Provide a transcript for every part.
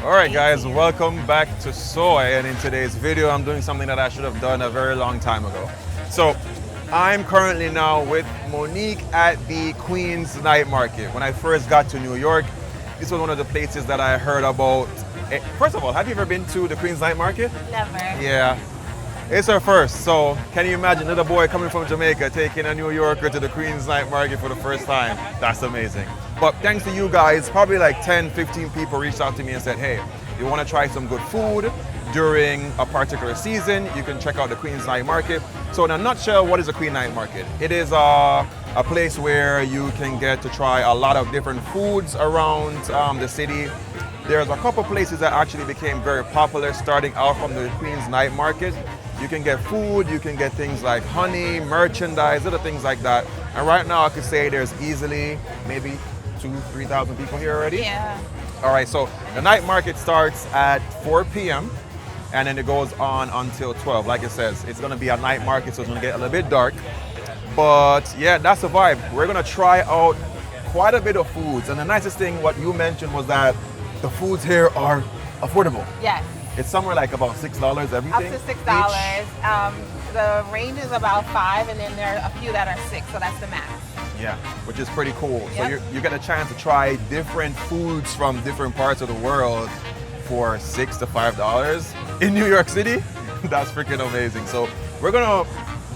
Alright guys, welcome back to Soai, and in today's video I'm doing something that I should have done a very long time ago. So I'm currently now with Monique at the Queens Night Market. When I first got to New York, this was one of the places that I heard about. First of all, have you ever been to the Queens Night Market? Never. Yeah. It's her first, so can you imagine a little boy coming from Jamaica taking a New Yorker to the Queens Night Market for the first time? That's amazing. But thanks to you guys, probably like 10, 15 people reached out to me and said, hey, you want to try some good food during a particular season, you can check out the Queens Night Market. So in a nutshell, what is a Queen Night Market? It is a place where you can get to try a lot of different foods around the city. There's a couple places that actually became very popular starting out from the Queens Night Market. You can get food, you can get things like honey, merchandise, other things like that. And right now I could say there's easily maybe 2,000-3,000 people here already. Yeah. All right, so the night market starts at 4 p.m. and then it goes on until 12. Like it says, it's gonna be a night market, so it's gonna get a little bit dark. But yeah, that's the vibe. We're gonna try out quite a bit of foods. And the nicest thing, what you mentioned, was that the foods here are affordable. Yes. It's somewhere like about $6 everything. Up to $6. The range is about $5, and then there are a few that are $6, so that's the max. Yeah, which is pretty cool. Yep. So you get a chance to try different foods from different parts of the world for $6 to $5 in New York City. That's freaking amazing. So we're gonna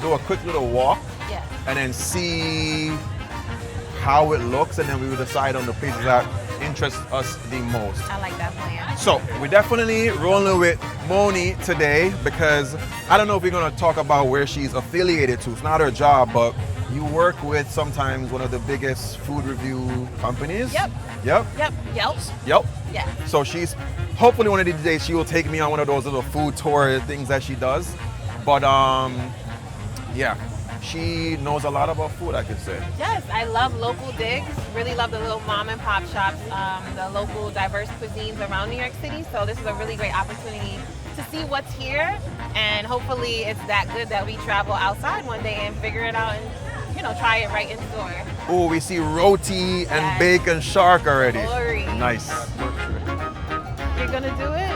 do a quick little walk, Yes. and then see how it looks, and then we will decide on the places that interest us the most. I like that plan. So we're definitely rolling with Moni today because I don't know if we're gonna talk about where she's affiliated to. It's not her job, but you work with sometimes one of the biggest food review companies. Yep. Yep. Yep. Yelp. Yep. Yeah. So she's hopefully one of these days she will take me on one of those little food tour things that she does. But yeah, she knows a lot about food, I could say. Yes, I love local digs. Really love the little mom and pop shops, the local diverse cuisines around New York City. So this is a really great opportunity to see what's here, and hopefully it's that good that we travel outside one day and figure it out and try it right in store. Oh, we see roti and Yes. bacon shark already. Glory. Nice. You're gonna do it?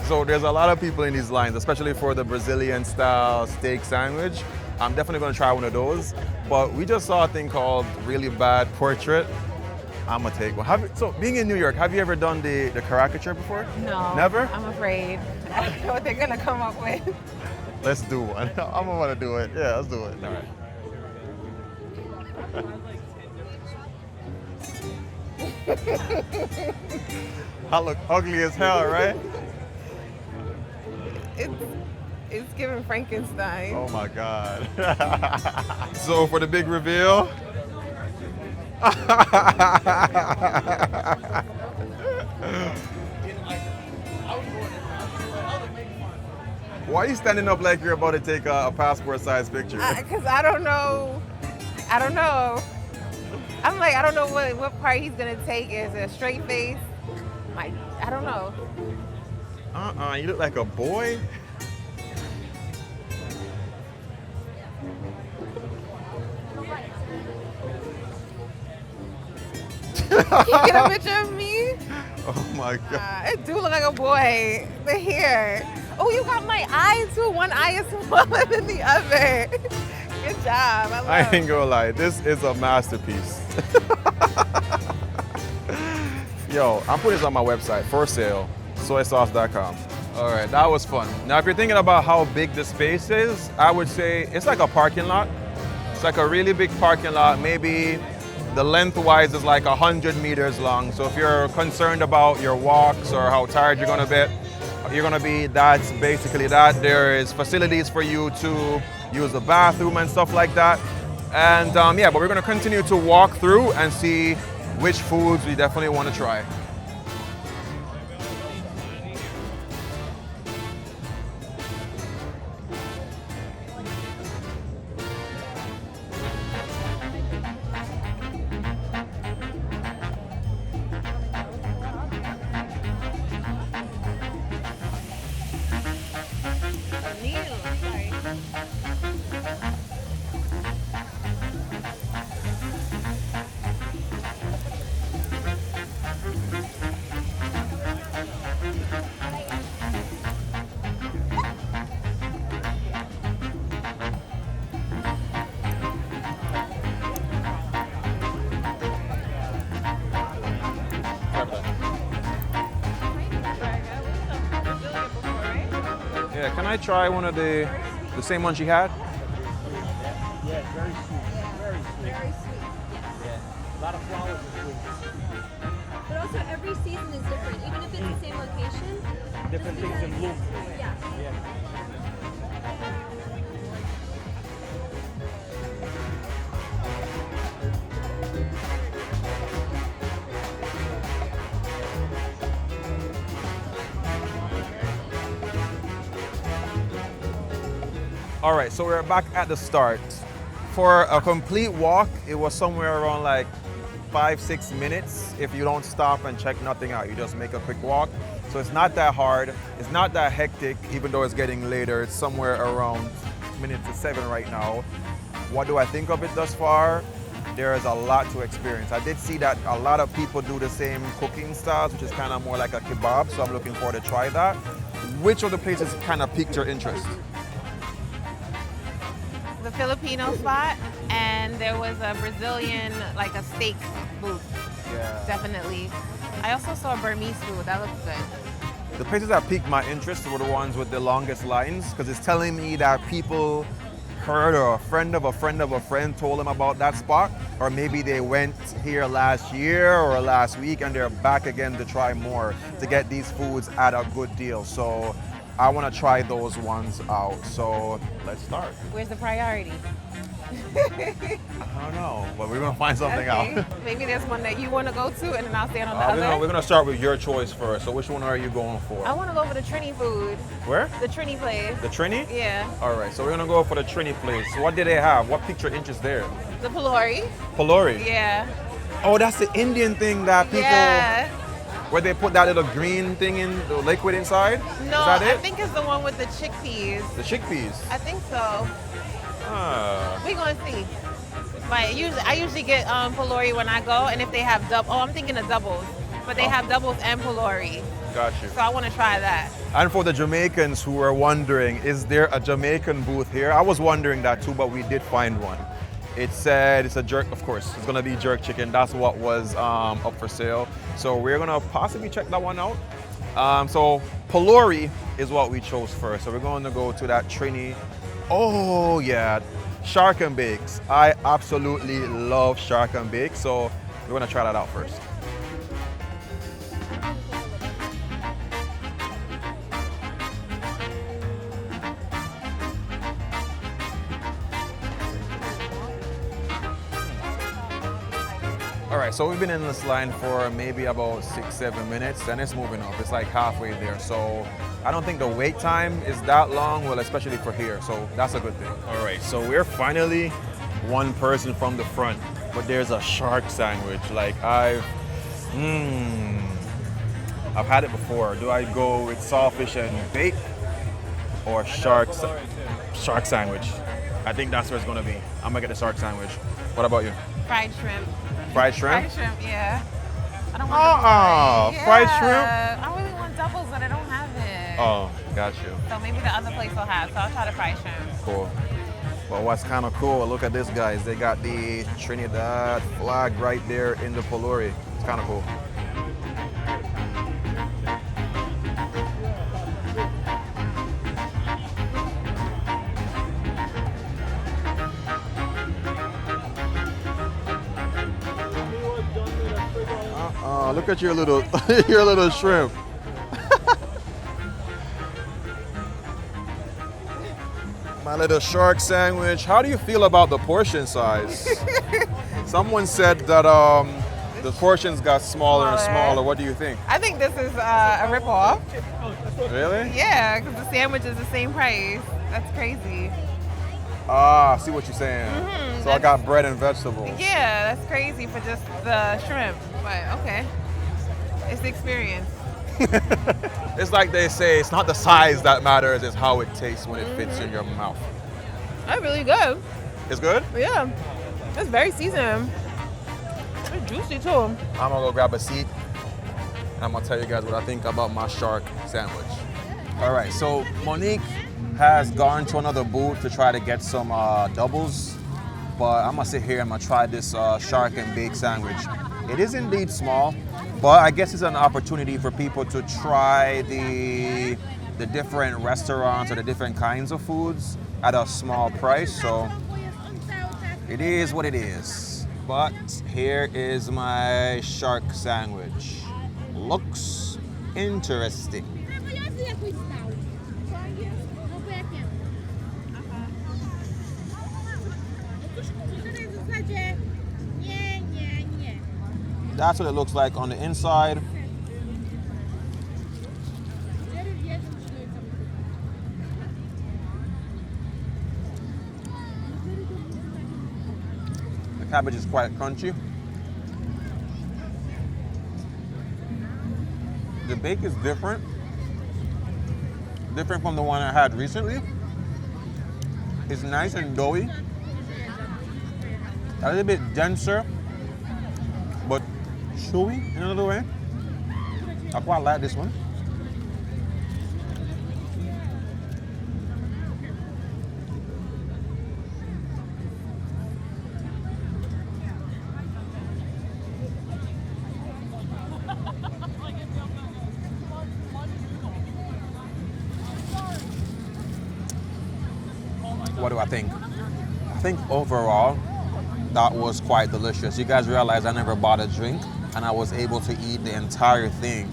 So there's a lot of people in these lines, especially for the Brazilian style steak sandwich. I'm definitely gonna try one of those. But we just saw a thing called Really Bad Portrait. I'm gonna take one. So being in New York, have you ever done the caricature before? No. Never? I'm afraid. I don't know what they're gonna come up with. Let's do one. I'm gonna wanna do it. Yeah, let's do it. All right. I look ugly as hell, right? It's giving Frankenstein. Oh my God. So for the big reveal. Why are you standing up like you're about to take a passport size picture? Because I don't know. I'm like, I don't know what part he's gonna take. Is it a straight face? I don't know. You look like a boy. Can you get a picture of me? Oh my God. It do look like a boy. The hair. Oh, you got my eye too. One eye is smaller than the other. Good job. I ain't gonna lie, this is a masterpiece. Yo, I'm putting this on my website for sale, soysauce.com. All right, that was fun. Now, if you're thinking about how big the space is, I would say it's like a parking lot. It's like a really big parking lot. Maybe the lengthwise is like 100 meters long. So if you're concerned about your walks or how tired you're gonna be, that's basically that. There is facilities for you to use the bathroom and stuff like that. And yeah, but we're gonna continue to walk through and see which foods we definitely want to try. Can I try one of the same one she had? Yeah, very sweet. Very sweet. Very sweet. Yes. Yeah. A lot of flowers and sweets. But also every season is different. Even if it's the same location. Different things in bloom. Yeah. Yeah. All right, so we're back at the start. For a complete walk, it was somewhere around like 5-6 minutes if you don't stop and check nothing out. You just make a quick walk. So it's not that hard. It's not that hectic, even though it's getting later. It's somewhere around minutes to 7 right now. What do I think of it thus far? There is a lot to experience. I did see that a lot of people do the same cooking styles, which is kind of more like a kebab. So I'm looking forward to try that. Which of the places kind of piqued your interest? The Filipino spot, and there was a Brazilian, like a steak booth. Yeah. Definitely. I also saw Burmese food. That looked good. The places that piqued my interest were the ones with the longest lines, because it's telling me that people heard, or a friend of a friend of a friend told them about that spot, or maybe they went here last year or last week and they're back again to try more, to get these foods at a good deal. So I want to try those ones out. So let's start. Where's the priority? I don't know, but we're gonna find something out. Maybe there's one that you want to go to, and then I'll stand on the other. We're gonna start with your choice first. So which one are you going for? I want to go for the Trini food. Where? The Trini place. The Trini? Yeah. All right, so we're gonna go for the Trini place. What did they have? What piqued your interest there? The Pelori. Pelori? Yeah. Oh, that's the Indian thing that people, Yeah. where they put that little green thing in, the liquid inside? No, Is that I it? think it's the one with the chickpeas. The chickpeas? I think so. Ah, We gonna see. But I usually get Pelori when I go, and if they have I'm thinking of doubles, but they have doubles and Pelori, got you. so I want to try that. And for the Jamaicans who are wondering, is there a Jamaican booth here? I was wondering that too, but we did find one. It said it's a jerk, of course, it's gonna be jerk chicken. That's what was up for sale. So we're gonna possibly check that one out. So Pelori is what we chose first. So we're going to go to that Trini. Oh yeah, shark and bakes. I absolutely love shark and bakes. So we're gonna try that out first. All right, so we've been in this line for maybe about 6-7 minutes, and it's moving up. It's like halfway there. So I don't think the wait time is that long, well, especially for here. So that's a good thing. All right, so we're finally one person from the front, but there's a shark sandwich. Like I've had it before. Do I go with saltfish and bake or shark sandwich? I think that's where it's gonna be. I'm gonna get the shark sandwich. What about you? Fried shrimp. Fried shrimp? Fried shrimp, yeah. I don't want fried shrimp? I really want doubles, but I don't have it. Oh, got you. So maybe the other place will have. So I'll try the fried shrimp. Cool. But what's kind of cool, look at this, guys. They got the Trinidad flag right there in the Pelori. It's kind of cool. Look at your little your little shrimp. My little shark sandwich. How do you feel about the portion size? Someone said that the portions got smaller and smaller. What do you think? I think this is a ripoff. Really? Yeah, because the sandwich is the same price. That's crazy. Ah, I see what you're saying. So I got bread and vegetables. Yeah, that's crazy for just the shrimp. But okay. It's the experience. It's like they say, it's not the size that matters, it's how it tastes when it fits in your mouth. That's really good. It's good? Yeah. It's very seasoned. It's juicy too. I'm gonna go grab a seat and I'm gonna tell you guys what I think about my shark sandwich. All right, so Monique has gone to another booth to try to get some doubles, but I'm gonna sit here and I'm gonna try this shark and bake sandwich. It is indeed small, but I guess it's an opportunity for people to try the the different restaurants or the different kinds of foods at a small price. So it is what it is. But here is my shark sandwich. Looks interesting. That's what it looks like on the inside. The cabbage is quite crunchy. The bake is different from the one I had recently. It's nice and doughy, a little bit denser, but chewy in another way. I quite like this one. What do I think? I think overall, that was quite delicious. You guys realize I never bought a drink and I was able to eat the entire thing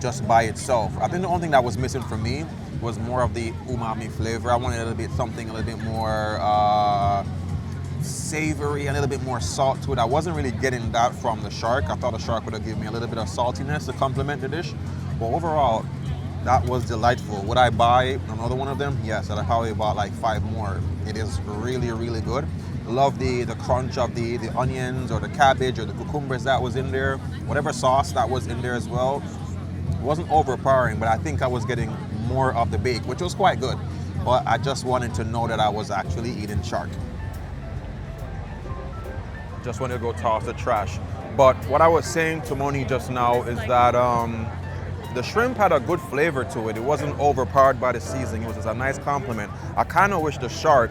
just by itself. I think the only thing that was missing for me was more of the umami flavor. I wanted a little bit something a little bit more savory, a little bit more salt to it. I wasn't really getting that from the shark. I thought the shark would have given me a little bit of saltiness to complement the dish. But overall, that was delightful. Would I buy another one of them? Yes, I'd probably bought like 5 more. It is really, really good. Love the crunch of the onions or the cabbage or the cucumbers that was in there. Whatever sauce that was in there as well. It wasn't overpowering, but I think I was getting more of the bake, which was quite good. But I just wanted to know that I was actually eating shark. Just wanted to go toss the trash. But what I was saying to Moni just now is that the shrimp had a good flavor to it. It wasn't overpowered by the seasoning. It was just a nice compliment. I kind of wish the shark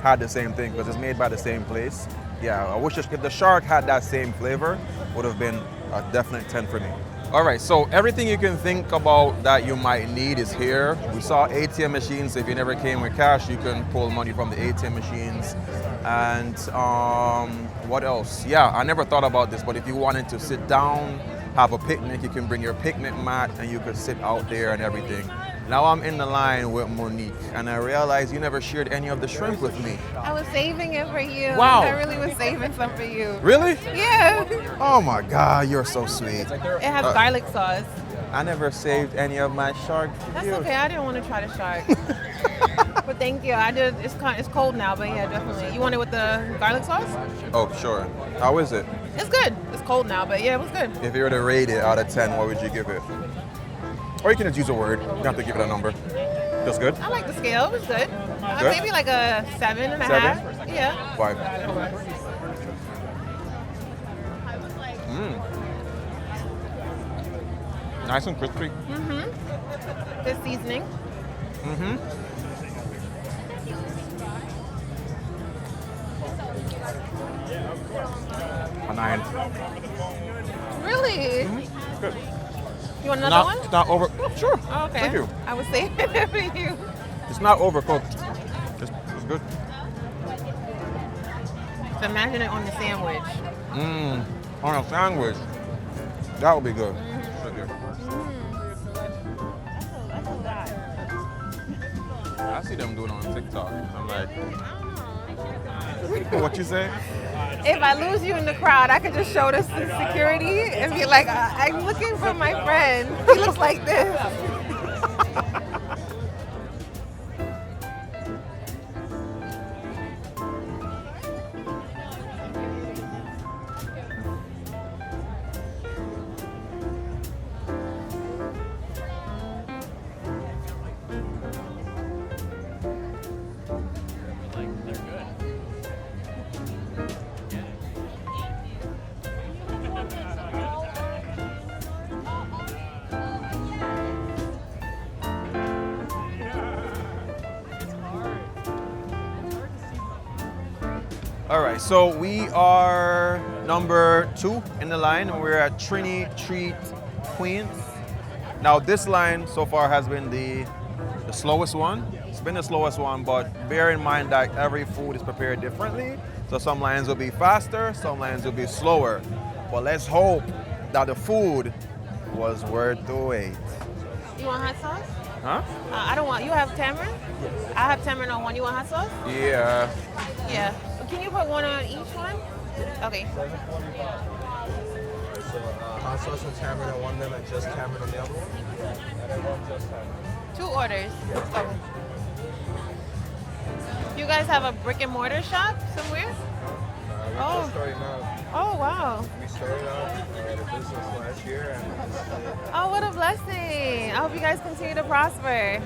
had the same thing because it's made by the same place. Yeah, I wish if the shark had that same flavor, would have been a definite 10 for me. All right, so everything you can think about that you might need is here. We saw ATM machines. If you never came with cash, you can pull money from the ATM machines. And what else? Yeah, I never thought about this, but if you wanted to sit down, have a picnic, you can bring your picnic mat and you could sit out there and everything. Now I'm in the line with Monique and I realized you never shared any of the shrimp with me. I was saving it for you. Wow. I really was saving some for you. Really? Yeah. Oh my God, you're so sweet. It has garlic sauce. I never saved any of my shark for That's you. okay. I didn't want to try the shark. But thank you. I did. It's cold now, but yeah, definitely. You want it with the garlic sauce? Oh, sure. How is it? It's good. It's cold now, but yeah, it was good. If you were to rate it out of 10, what would you give it? Or you can just use a word. You don't have to give it a number. Just good? I like the scale. It was good. Good? Maybe like a 7.5. 7? Yeah. 5. Nice and crispy. Mm-hmm. Good seasoning. Mm-hmm. A 9. Really? Mm-hmm. Good. You want another one? It's not over. Sure. Oh, okay. Thank you. I was saving it for you. It's not overcooked. It's good. So imagine it on the sandwich. On a sandwich. That would be good. Right there. That's a lot. I see them doing it on TikTok. I'm like, what you say? If I lose you in the crowd, I could just show this to security and be like, I'm looking for my friend. He looks like this. All right, so we are number 2 in the line, and we're at Trinity Treat Queens. Now this line so far has been the slowest one. It's been the slowest one, but bear in mind that every food is prepared differently. So some lines will be faster, some lines will be slower. But let's hope that the food was worth the wait. You want hot sauce? Huh? I don't want. You have tamarind? Yes. I have tamarind on one. You want hot sauce? Yeah. Yeah. Can you put one on each one? Okay. So hot sauce and tamarind on one of them and just tamarind on the other one? And then one just tamarind. 2 orders. Oh. You guys have a brick and mortar shop somewhere? We're Oh. just starting out. Oh, wow. We started out the business last year and Oh, what a blessing. I hope you guys continue to prosper.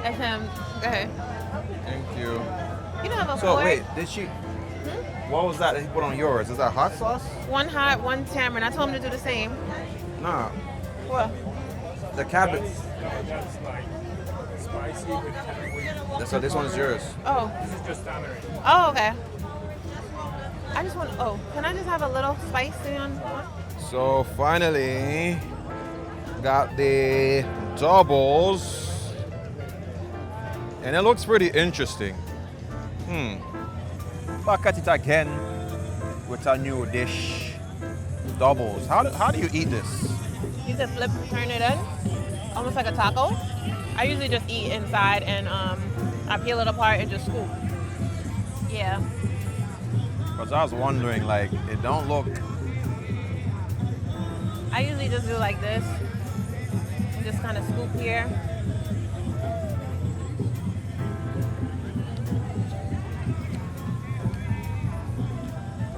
SM, go ahead. Thank you. You don't have a So fork? wait, did she? What was that he put on yours? Is that hot sauce? One hot, one tamarind. I told him to do the same. Nah, What? the cabbage. That's like spicy with So this one's yours. Oh. This is just tamarind. Oh, okay. I just want, oh, can I just have a little spicy on one? So finally, got the doubles. And it looks pretty interesting. Back at it again with a new dish. Doubles. How do you eat this? You just flip, turn it in, almost like a taco. I usually just eat inside and I peel it apart and just scoop. Yeah. Because I was wondering, like, it don't look. I usually just do like this. And just kind of scoop here.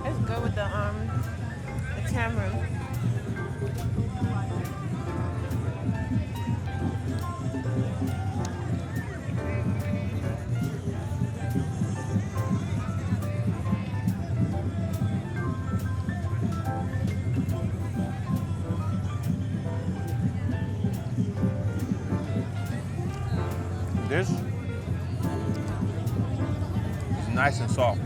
It's good with the tamarind. This is nice and soft.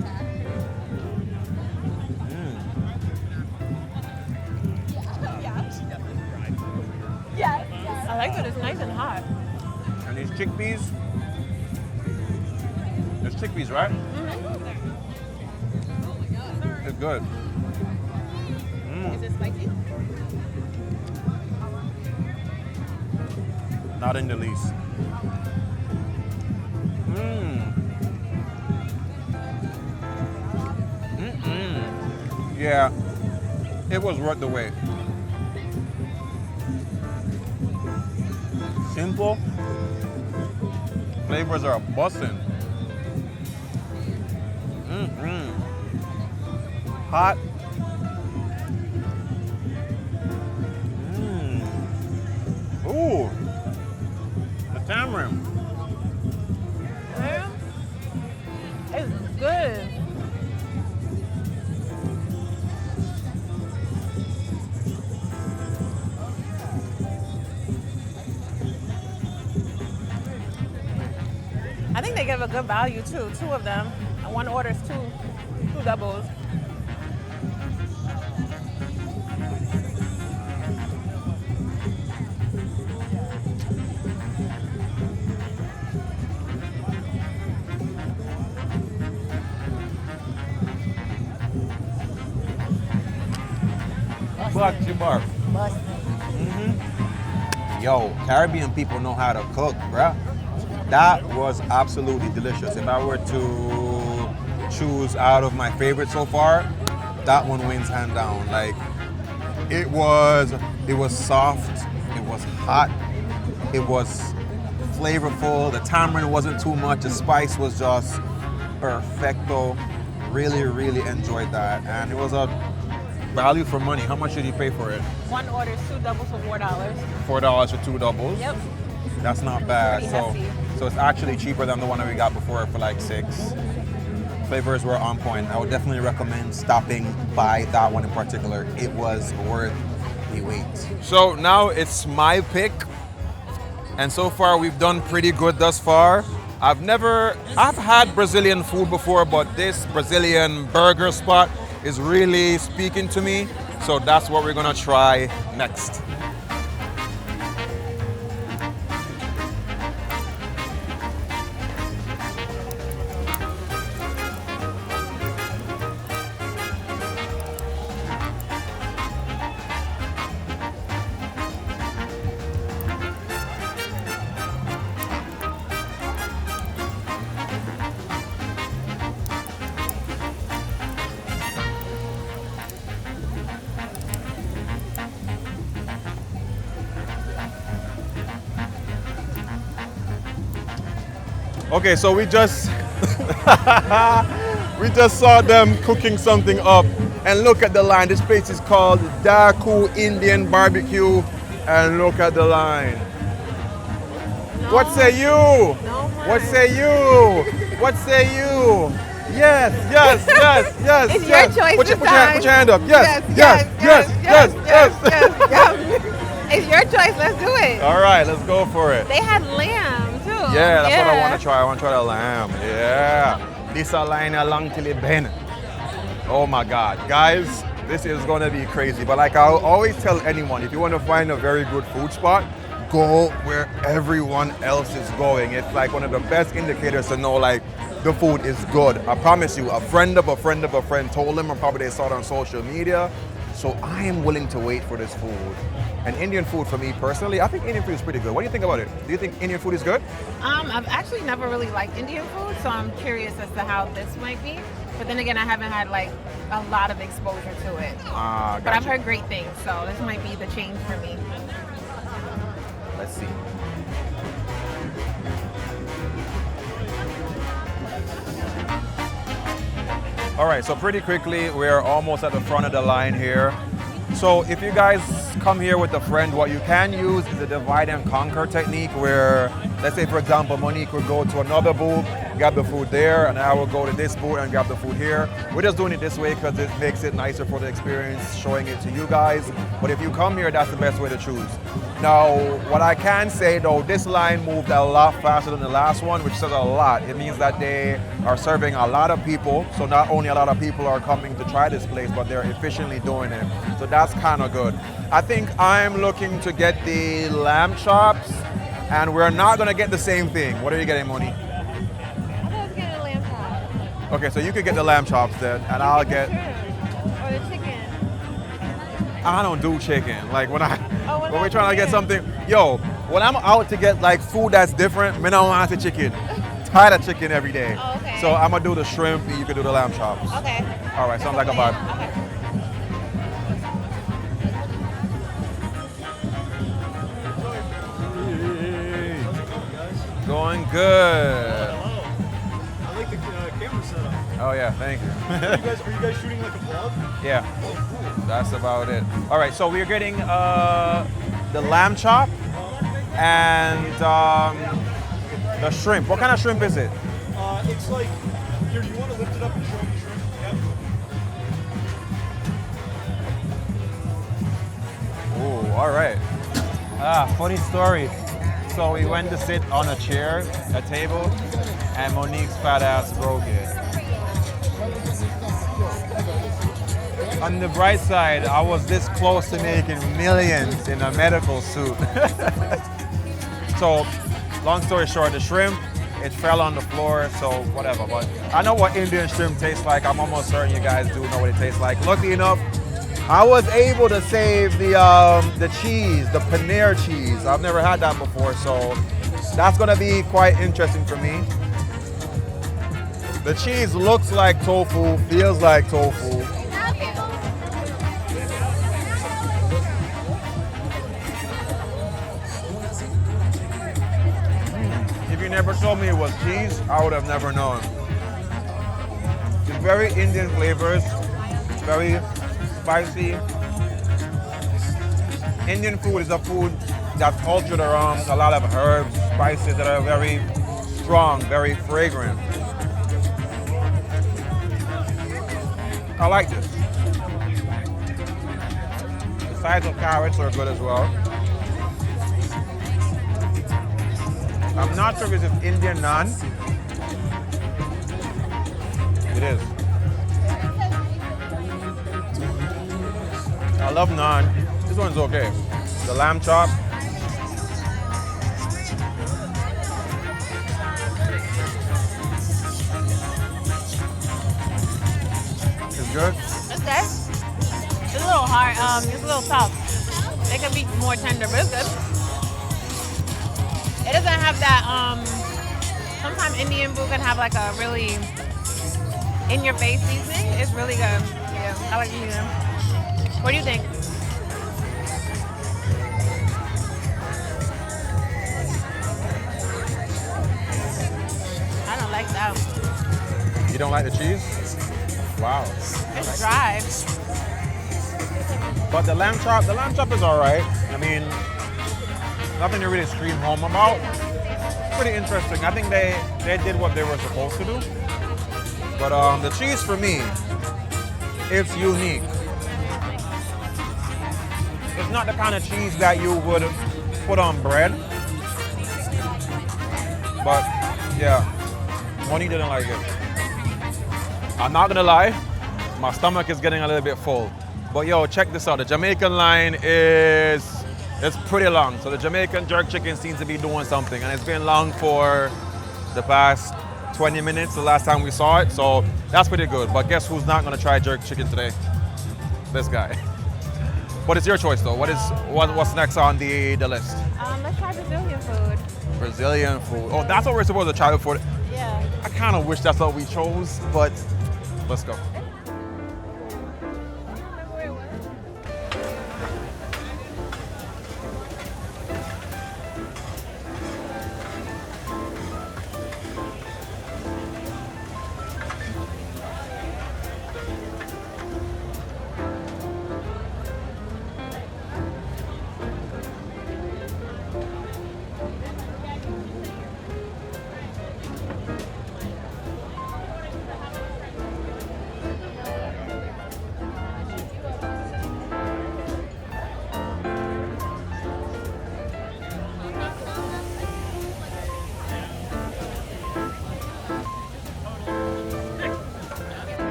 I like that it's nice and hot. And these chickpeas. There's chickpeas, right? It's good. Is it spicy? Not in the least. Yeah, it was worth the wait. Simple. Flavors are busting. Hot. Ooh, the tamarind. Yeah. It's good. I think they give a good value too. 2 of them. One orders two doubles. But you barf. Yo, Caribbean people know how to cook, bruh. That was absolutely delicious. If I were to choose out of my favorites so far, that one wins hand down. Like, it was soft, it was hot, it was flavorful. The tamarind wasn't too much. The spice was just perfecto. Really, really enjoyed that, and it was a value for money. How much did you pay for it? One orders 2 doubles for $4. $4 for 2 doubles. Yep. That's not bad. Pretty hefty. So it's actually cheaper than the one that we got before for like $6. Flavors were on point. I would definitely recommend stopping by that one in particular. It was worth the wait. So now it's my pick. And so far we've done pretty good thus far. I've had Brazilian food before, but this Brazilian burger spot is really speaking to me. So that's what we're gonna try next. Okay, so we just we just saw them cooking something up, and look at the line. This place is called Daku Indian Barbecue, and look at the line. What say you? What say you? What say you? Yes, yes, yes, yes. It's yes. your choice Put this your time. hand up. Yes, yes, yes, yes, yes. It's your choice. Let's do it. All right, let's go for it. They had lamb too. Yeah, that's what I want to try. I want to try the lamb. Yeah. This a line along till it bend. Oh my God. Guys, this is going to be crazy. But like I always tell anyone, if you want to find a very good food spot, go where everyone else is going. It's like one of the best indicators to know like the food is good. I promise you, a friend of a friend of a friend told them, or probably they saw it on social media. So I am willing to wait for this food. And Indian food for me personally, I think Indian food is pretty good. What do you think about it? Do you think Indian food is good? I've actually never really liked Indian food, so I'm curious as to how this might be. But then again, I haven't had like a lot of exposure to it. But I've heard great things, so this might be the change for me. Let's see. All right, so pretty quickly, we're almost at the front of the line here. So if you guys come here with a friend, what you can use is the divide and conquer technique where, let's say for example, Monique will go to another booth, grab the food there, and I will go to this booth and grab the food here. We're just doing it this way because it makes it nicer for the experience, showing it to you guys. But if you come here, that's the best way to choose. Now, what I can say though, this line moved a lot faster than the last one, which says a lot. It means that they are serving a lot of people. So not only a lot of people are coming to try this place, but they're efficiently doing it. So that's kind of good. I think I'm looking to get the lamb chops, and we're not gonna get the same thing. What are you getting, Moni? I thought I was getting a lamb chop. Okay, so you could get the lamb chops then, and I'll get. Or the chicken. I don't do chicken. Like when what we're about trying to get chicken? something, yo, when I'm out to get like food that's different, man, I don't want the chicken. Tired of chicken every day. Oh, okay. So I'm gonna do the shrimp, and you can do the lamb chops. Okay. All right, sounds like a vibe. Okay. Going good. I like the camera setup. Oh yeah, thank you. Are you guys shooting like a vlog? Yeah, that's about it. All right, so we're getting the lamb chop and the shrimp. What kind of shrimp is it? It's like, here, you want to lift it up and show me the shrimp? Yep. Oh, all right. Funny story. So we went to sit on a chair, a table, and Monique's fat ass broke it. On the bright side, I was this close to making millions in a medical suit. So, long story short, the shrimp, it fell on the floor, so whatever. But I know what Indian shrimp tastes like. I'm almost certain you guys do know what it tastes like. Lucky enough, I was able to save the cheese, the paneer cheese. I've never had that before, so that's gonna be quite interesting for me. The cheese looks like tofu, feels like tofu. If you never told me it was cheese, I would have never known. It's very Indian flavors, very spicy. Indian food is a food that's cultured around a lot of herbs, spices that are very strong, very fragrant. I like this. The sides of carrots are good as well. I'm not sure if it's Indian naan. It is. I love naan. This one's okay. The lamb chop. It's good. It's good. It's a little hard. It's a little tough. It can be more tender, but it's good. It doesn't have that. Sometimes Indian food can have like a really in-your-face seasoning. It's really good. Yeah, I like it. What do you think? I don't like that. You don't like the cheese? Wow. It's dry. But the lamb chop is all right. I mean, nothing to really scream home about. Pretty interesting. I think they did what they were supposed to do. But the cheese for me, it's unique. It's not the kind of cheese that you would put on bread. But yeah, Monique didn't like it. I'm not gonna lie, my stomach is getting a little bit full. But yo, check this out. The Jamaican line it's pretty long. So the Jamaican jerk chicken seems to be doing something, and it's been long for the past 20 minutes, the last time we saw it. So that's pretty good. But guess who's not gonna try jerk chicken today? This guy. But it's your choice though. What's next on the list? Let's try Brazilian food. Brazilian food. Oh, that's what we're supposed to try before. Yeah. I kind of wish that's what we chose, but let's go.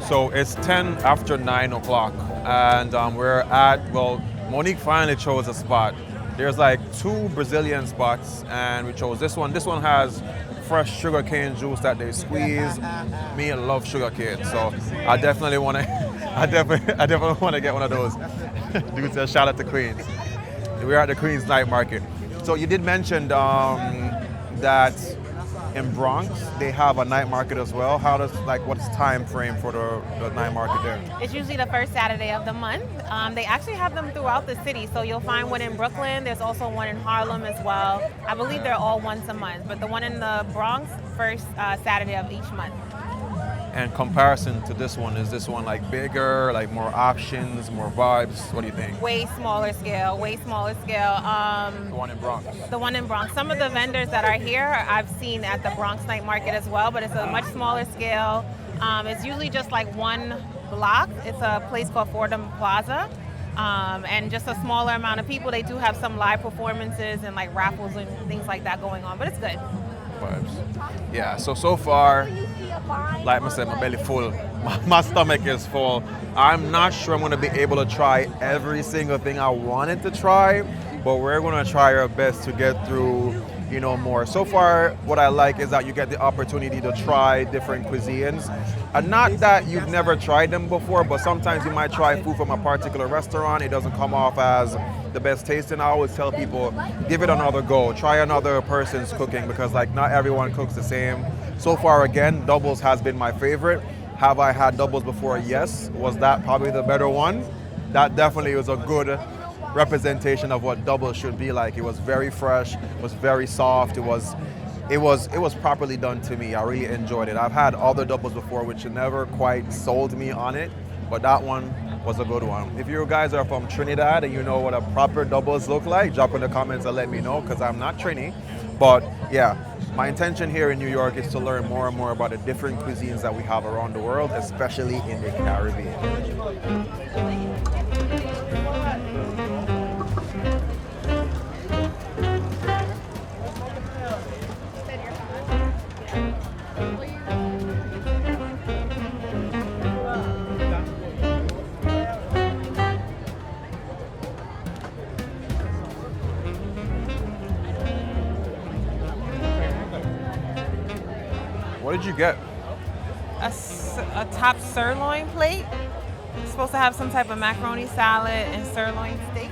So it's 10 after 9 o'clock, and we're at, well, Monique finally chose a spot. There's like 2 Brazilian spots, and we chose this one. This one has fresh sugarcane juice that they squeeze. Me, I love sugarcane, so I definitely want to. I definitely want to get one of those. Dude says, shout out to Queens. We're at the Queens Night Market. So you did mention that in Bronx they have a night market as well. What's the time frame for the night market there? It's usually the first Saturday of the month. They actually have them throughout the city. So you'll find one in Brooklyn. There's also one in Harlem as well. I believe they're all once a month, but the one in the Bronx, first Saturday of each month. And comparison to this one, is this one like bigger, like more options, more vibes? What do you think? Way smaller scale, way smaller scale. The one in Bronx. The one in Bronx. Some of the vendors that are here, I've seen at the Bronx Night Market as well, but it's a much smaller scale. It's usually just like one block. It's a place called Fordham Plaza. And just a smaller amount of people. They do have some live performances and like raffles and things like that going on, but it's good. Vibes. Yeah, so far, like I said, my belly full. My stomach is full. I'm not sure I'm going to be able to try every single thing I wanted to try, but we're going to try our best to get through, more. So far, what I like is that you get the opportunity to try different cuisines. And not that you've never tried them before, but sometimes you might try food from a particular restaurant. It doesn't come off as the best tasting. I always tell people, give it another go. Try another person's cooking, because not everyone cooks the same. So far, again, doubles has been my favorite. Have I had doubles before? Yes. Was that probably the better one? That definitely was a good representation of what doubles should be like. It was very fresh, it was very soft, it was properly done to me. I really enjoyed it. I've had other doubles before which never quite sold me on it, but that one was a good one. If you guys are from Trinidad and you know what a proper doubles look like, drop in the comments and let me know, because I'm not Trini. But yeah, my intention here in New York is to learn more and more about the different cuisines that we have around the world, especially in the Caribbean. What did you get? A top sirloin plate. It's supposed to have some type of macaroni salad and sirloin steak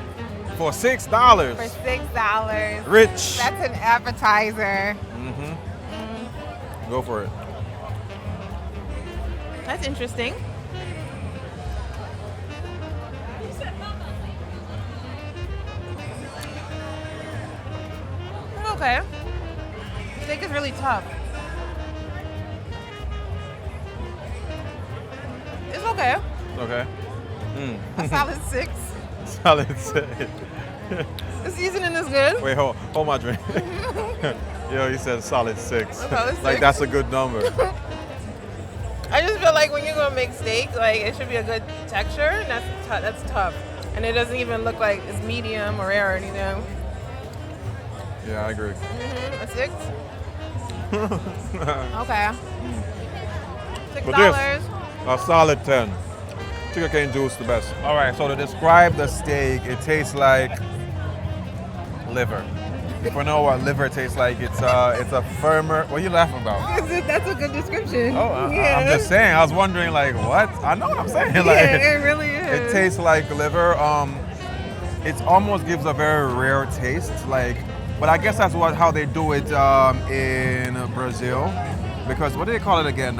For $6. for $6. Rich. That's an appetizer. Go for it. That's interesting. Okay. Steak is really tough. It's okay. Okay. A solid 6. Solid 6. The seasoning is good. Wait, hold my drink. Yo, you said solid 6. A solid Like 6. that's a good number. I just feel like when you're gonna make steak, like it should be a good texture. And that's tough, and it doesn't even look like it's medium or rare or anything. Yeah, I agree. A 6. Okay. But $6. this, a solid 10. Sugar cane juice, the best. All right, so to describe the steak, it tastes like liver. If you know what liver tastes like, it's a firmer. What are you laughing about? That's a good description. Oh, I'm just saying. I was wondering, like, what? I know what I'm saying. Like, Yeah, it really is. it tastes like liver. It almost gives a very rare taste, like. But I guess that's how they do it in Brazil, because what do they call it again?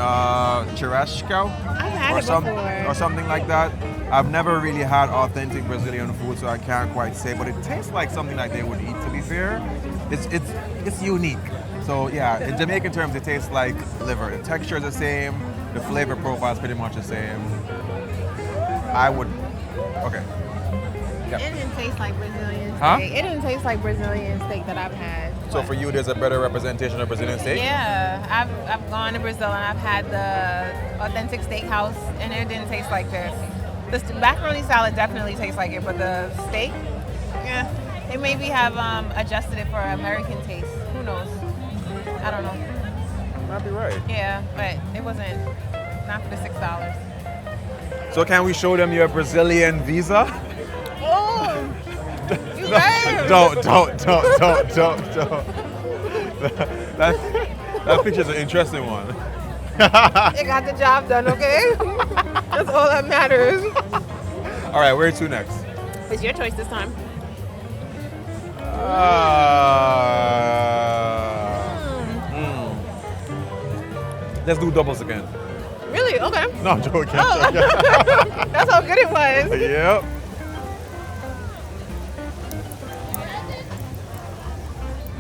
Churrasco? I've had it before. Or something like that. I've never really had authentic Brazilian food, so I can't quite say. But it tastes like something like they would eat. To be fair, it's unique. So yeah, in Jamaican terms, it tastes like liver. The texture is the same. The flavor profile is pretty much the same. I would. Okay. It didn't taste like Brazilian steak. Huh? It didn't taste like Brazilian steak that I've had. So for you, there's a better representation of Brazilian steak? Yeah, I've gone to Brazil and I've had the authentic steakhouse, and it didn't taste like this. The macaroni salad definitely tastes like it, but the steak, yeah, they maybe have adjusted it for American taste. Who knows? I don't know. Might be right. Yeah, but it wasn't, not for the $6. So can we show them your Brazilian visa? Oh, you guys. Don't. That picture's an interesting one. It got the job done, okay? That's all that matters. All right, where to next? It's your choice this time. Let's do doubles again. Really? Okay. No, I'm joking. Oh. That's how good it was. Yep.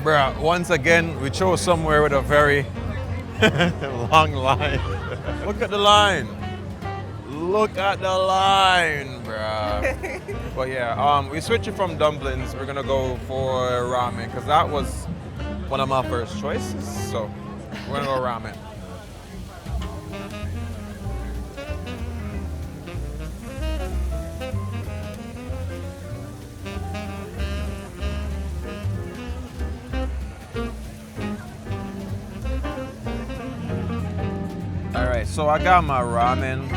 Bruh, once again, we chose somewhere with a very long line. Look at the line. Look at the line, bruh. But yeah, we switching from dumplings. We're gonna go for ramen, because that was one of my first choices. So we're gonna go ramen. All right, so I got my ramen.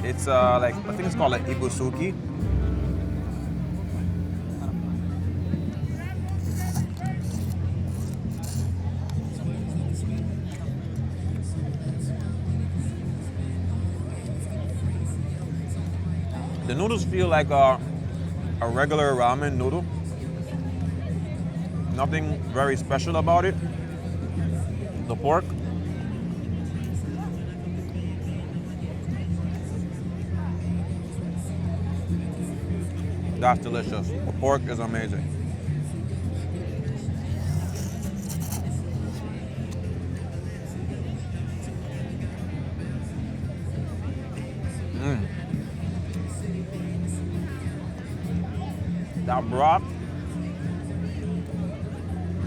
It's like, I think it's called like ibusuki. The noodles feel like a regular ramen noodle. Nothing very special about it. The pork. That's delicious. The pork is amazing. That broth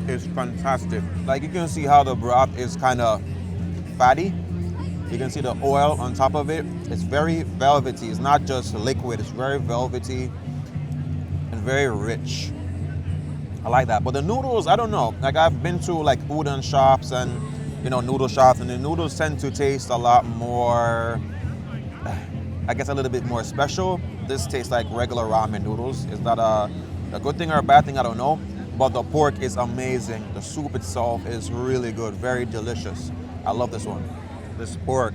is fantastic. Like you can see how the broth is kind of fatty. You can see the oil on top of it. It's very velvety. It's not just liquid. It's very velvety and very rich. I like that. But the noodles, I don't know. Like I've been to like udon shops and noodle shops, and the noodles tend to taste a lot more, I guess a little bit more special. This tastes like regular ramen noodles. Is that a good thing or a bad thing? I don't know. But the pork is amazing. The soup itself is really good, very delicious. I love this one. This pork.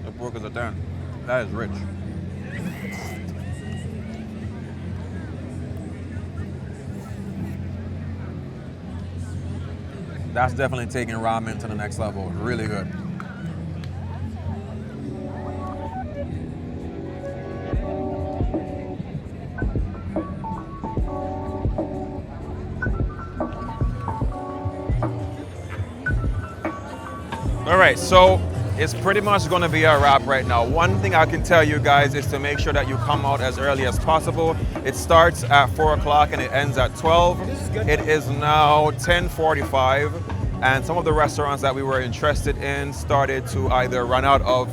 The pork is a 10. That is rich. That's definitely taking ramen to the next level. Really good. All right, so it's pretty much going to be a wrap right now. One thing I can tell you guys is to make sure that you come out as early as possible. It starts at 4 o'clock and it ends at 12. It is now 10:45, and some of the restaurants that we were interested in started to either run out of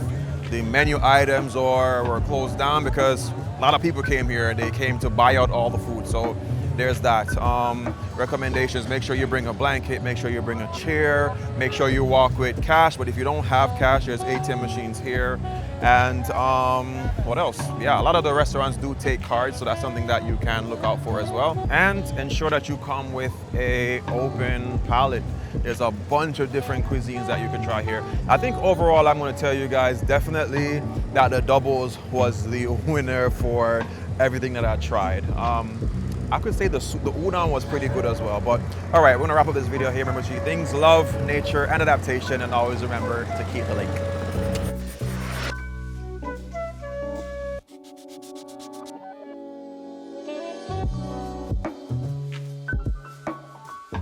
the menu items or were closed down because a lot of people came here and they came to buy out all the food. So there's that. Recommendations, make sure you bring a blanket, make sure you bring a chair, make sure you walk with cash, but if you don't have cash, there's ATM machines here. And what else? Yeah, a lot of the restaurants do take cards, so that's something that you can look out for as well. And ensure that you come with a open palate. There's a bunch of different cuisines that you can try here. I think overall, I'm gonna tell you guys definitely that the doubles was the winner for everything that I tried. I could say the udon was pretty good as well. But all right, we're gonna wrap up this video here. Remember 3 things: love, nature, and adaptation. And always remember to keep the link.